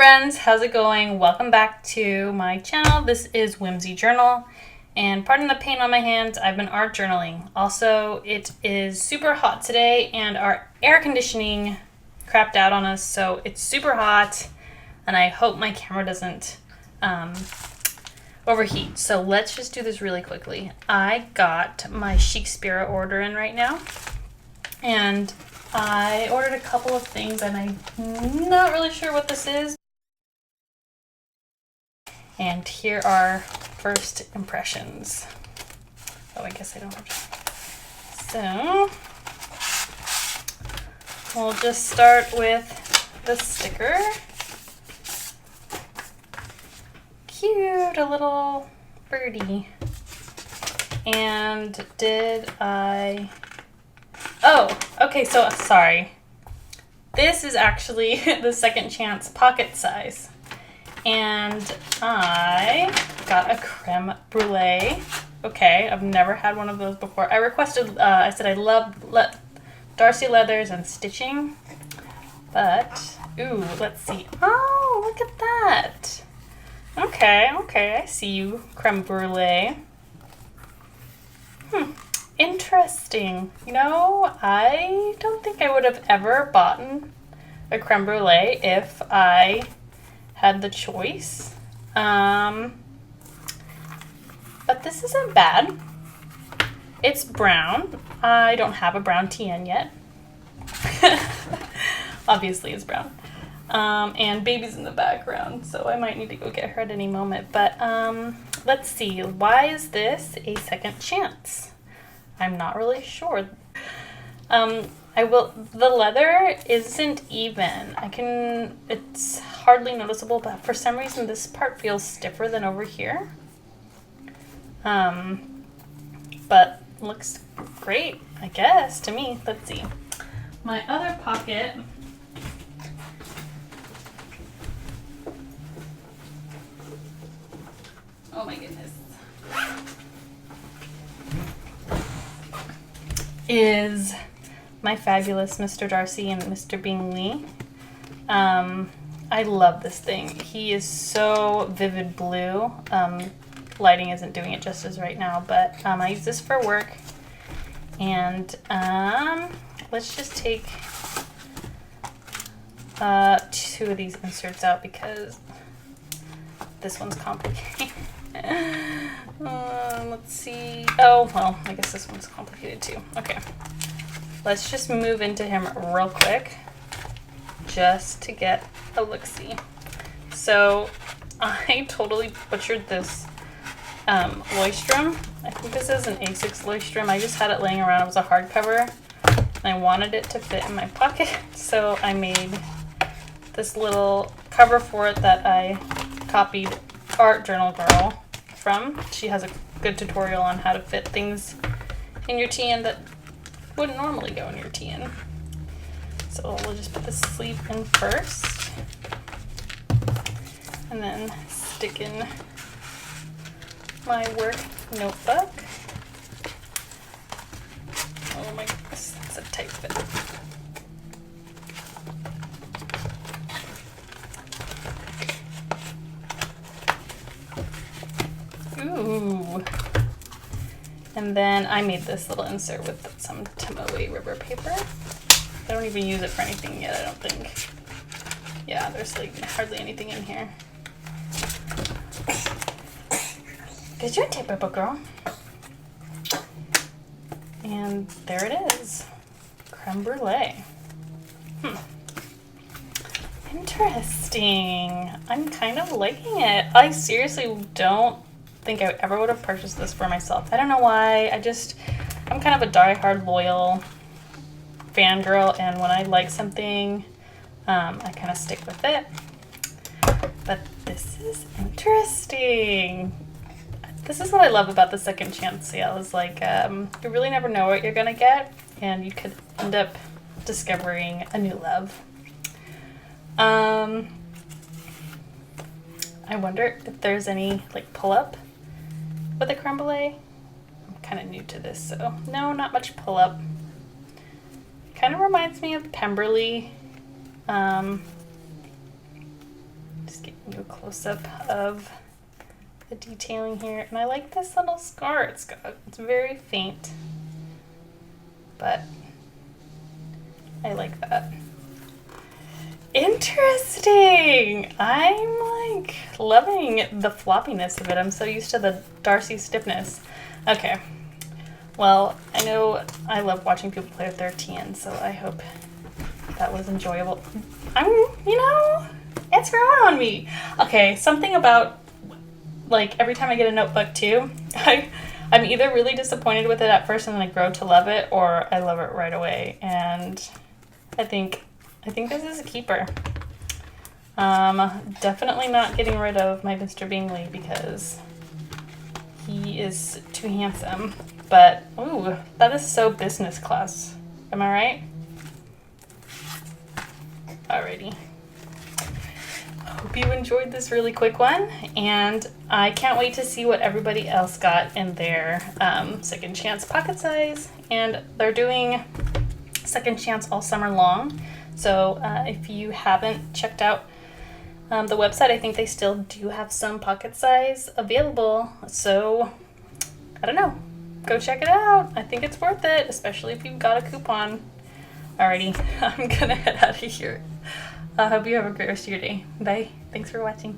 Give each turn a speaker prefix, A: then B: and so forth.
A: friends, how's it going? Welcome back to my channel. This is Whimsy Journal, and pardon the paint on my hands, I've been art journaling. Also, it is super hot today and our air conditioning crapped out on us, so it's super hot and I hope my camera doesn't overheat. So let's just do this really quickly. I got my Chic Sparrow order in right now, and I ordered a couple of things and I'm not really sure what this is. And here are first impressions. Oh, I guess I don't have to. So we'll just start with the sticker. Cute, a little birdie. And oh, okay, so sorry. This is actually the Second Chance pocket size. And I got a creme brulee. Okay, I've never had one of those before. I requested, I said I love Darcy leathers and stitching. But, ooh, let's see. Oh, look at that. Okay, I see you, creme brulee. Interesting. You know, I don't think I would have ever bought a creme brulee if I had the choice. But this isn't bad. It's brown. I don't have a brown TN yet. Obviously it's brown. And baby's in the background, so I might need to go get her at any moment. But let's see. Why is this a second chance? I'm not really sure. The leather isn't even. It's hardly noticeable, but for some reason this part feels stiffer than over here. But looks great, I guess, to me. Let's see. My other pocket oh my goodness, is my fabulous Mr. Darcy and Mr. Bingley. I love this thing. He is so vivid blue. Lighting isn't doing it justice right now, but I use this for work. And let's just take two of these inserts out because this one's complicated. Let's see. Oh, well, I guess this one's complicated too. Okay. Let's just move into him real quick just to get a look-see. So I totally butchered this Leuchtturm. I think this is an A6 Leuchtturm. I just had it laying around. It was a hardcover and I wanted it to fit in my pocket. So I made this little cover for it that I copied Art Journal Girl from. She has a good tutorial on how to fit things in your TN that wouldn't normally go in your TN. So we'll just put the sleeve in first and then stick in my work notebook. Oh my goodness, that's a tight fit. Ooh. And then I made this little insert with some Tomoe rubber paper. I don't even use it for anything yet, I don't think. Yeah, there's like hardly anything in here. Because you're a typical girl. And there it is. Creme brulee. Interesting. I'm kind of liking it. I seriously don't think I ever would have purchased this for myself. I don't know why. I'm kind of a die-hard loyal fangirl, and when I like something, I kind of stick with it. But this is interesting. This is what I love about the Second Chance sale, is like, you really never know what you're gonna get, and you could end up discovering a new love. I wonder if there's any like pull-up with a creme brulee. I'm kind of new to this, so no, not much pull-up. Kind of reminds me of Pemberley. Just giving you a close-up of the detailing here. And I like this little scar. It's very faint, but I like that. Interesting. I'm like loving the floppiness of it. I'm so used to the Darcy stiffness. Okay. Well, I know I love watching people play with their TN, so I hope that was enjoyable. It's growing on me. Okay, something about, like, every time I get a notebook too, I'm either really disappointed with it at first and then I grow to love it, or I love it right away. And I think this is a keeper. Definitely not getting rid of my Mr. Bingley because he is too handsome. But, ooh, that is so business class. Am I right? Alrighty. Hope you enjoyed this really quick one, and I can't wait to see what everybody else got in their Second Chance pocket size. And they're doing Second Chance all summer long, so if you haven't checked out the website, I think they still do have some pocket size available, so I don't know, go check it out. I think it's worth it, especially if you've got a coupon. Alrighty, I'm gonna head out of here. I hope you have a great rest of your day. Bye. Thanks for watching.